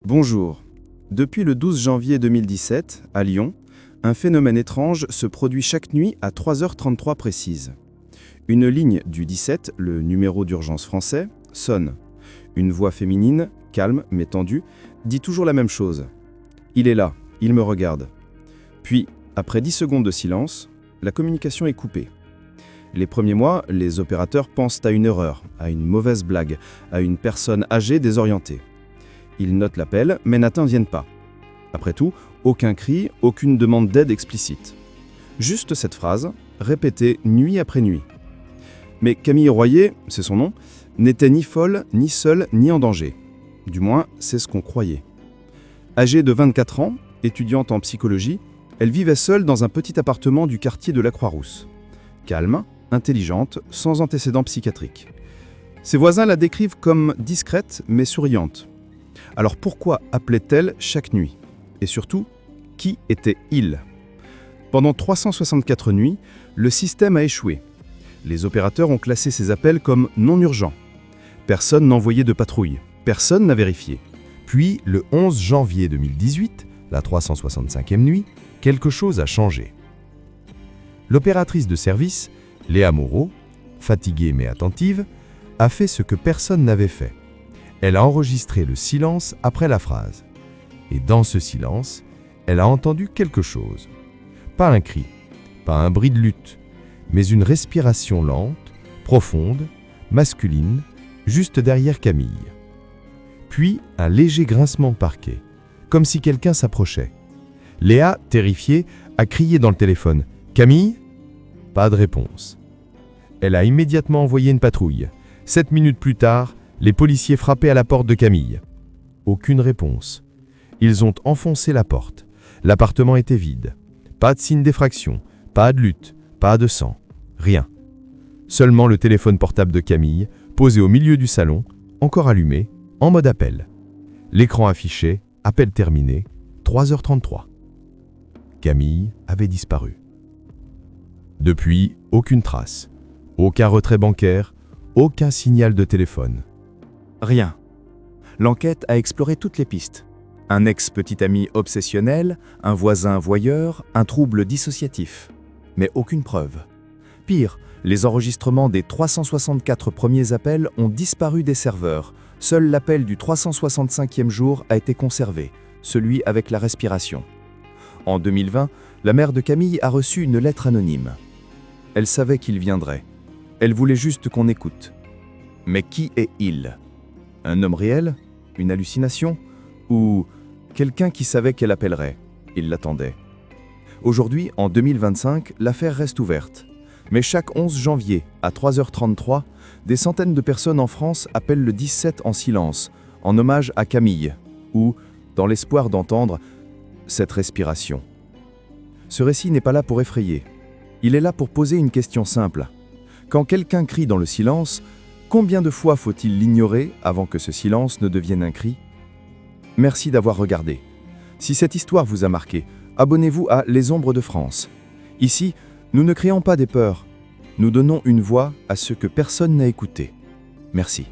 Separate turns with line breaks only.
Bonjour. Depuis le 12 janvier 2017, à Lyon, un phénomène étrange se produit chaque nuit à 3h33 précises. Une ligne du 17, le numéro d'urgence français, sonne. Une voix féminine, calme mais tendue, dit toujours la même chose. Il est là, il me regarde. Puis, après 10 secondes de silence, la communication est coupée. Les premiers mois, les opérateurs pensent à une erreur, à une mauvaise blague, à une personne âgée désorientée. Ils notent l'appel, mais n'interviennent pas. Après tout, aucun cri, aucune demande d'aide explicite. Juste cette phrase, répétée nuit après nuit. Mais Camille Royer, c'est son nom, n'était ni folle, ni seule, ni en danger. Du moins, c'est ce qu'on croyait. Âgée de 24 ans, étudiante en psychologie, elle vivait seule dans un petit appartement du quartier de la Croix-Rousse. Calme, intelligente, sans antécédents psychiatriques. Ses voisins la décrivent comme discrète mais souriante. Alors pourquoi appelait-elle chaque nuit? Et surtout, qui était-il? Pendant 364 nuits, le système a échoué. Les opérateurs ont classé ces appels comme non urgents. Personne n'envoyait de patrouille, personne n'a vérifié.
Puis, le 11 janvier 2018, la 365e nuit, quelque chose a changé. L'opératrice de service, Léa Moreau, fatiguée mais attentive, a fait ce que personne n'avait fait. Elle a enregistré le silence après la phrase. Et dans ce silence, elle a entendu quelque chose. Pas un cri, pas un bruit de lutte, mais une respiration lente, profonde, masculine, juste derrière Camille. Puis un léger grincement de parquet, comme si quelqu'un s'approchait. Léa, terrifiée, a crié dans le téléphone « Camille ?» Pas de réponse. Elle a immédiatement envoyé une patrouille. 7 minutes plus tard, les policiers frappaient à la porte de Camille. Aucune réponse. Ils ont enfoncé la porte. L'appartement était vide. Pas de signe d'effraction, pas de lutte, pas de sang. Rien. Seulement le téléphone portable de Camille, posé au milieu du salon, encore allumé, en mode appel. L'écran affichait « Appel terminé, 3h33 ». Camille avait disparu. Depuis, aucune trace. Aucun retrait bancaire, aucun signal de téléphone.
Rien. L'enquête a exploré toutes les pistes. Un ex-petit ami obsessionnel, un voisin voyeur, un trouble dissociatif. Mais aucune preuve. Pire, les enregistrements des 364 premiers appels ont disparu des serveurs. Seul l'appel du 365e jour a été conservé, celui avec la respiration. En 2020, la mère de Camille a reçu une lettre anonyme. Elle savait qu'il viendrait. Elle voulait juste qu'on écoute. Mais qui est il? Un homme réel? Une hallucination? Ou quelqu'un qui savait qu'elle appellerait? Il l'attendait. Aujourd'hui, en 2025, l'affaire reste ouverte. Mais chaque 11 janvier, à 3h33, des centaines de personnes en France appellent le 17 en silence, en hommage à Camille, ou dans l'espoir d'entendre cette respiration. Ce récit n'est pas là pour effrayer. Il est là pour poser une question simple. Quand quelqu'un crie dans le silence, combien de fois faut-il l'ignorer avant que ce silence ne devienne un cri? Merci d'avoir regardé. Si cette histoire vous a marqué, abonnez-vous à Les Ombres de France. Ici, nous ne créons pas des peurs. Nous donnons une voix à ceux que personne n'a écoutés. Merci.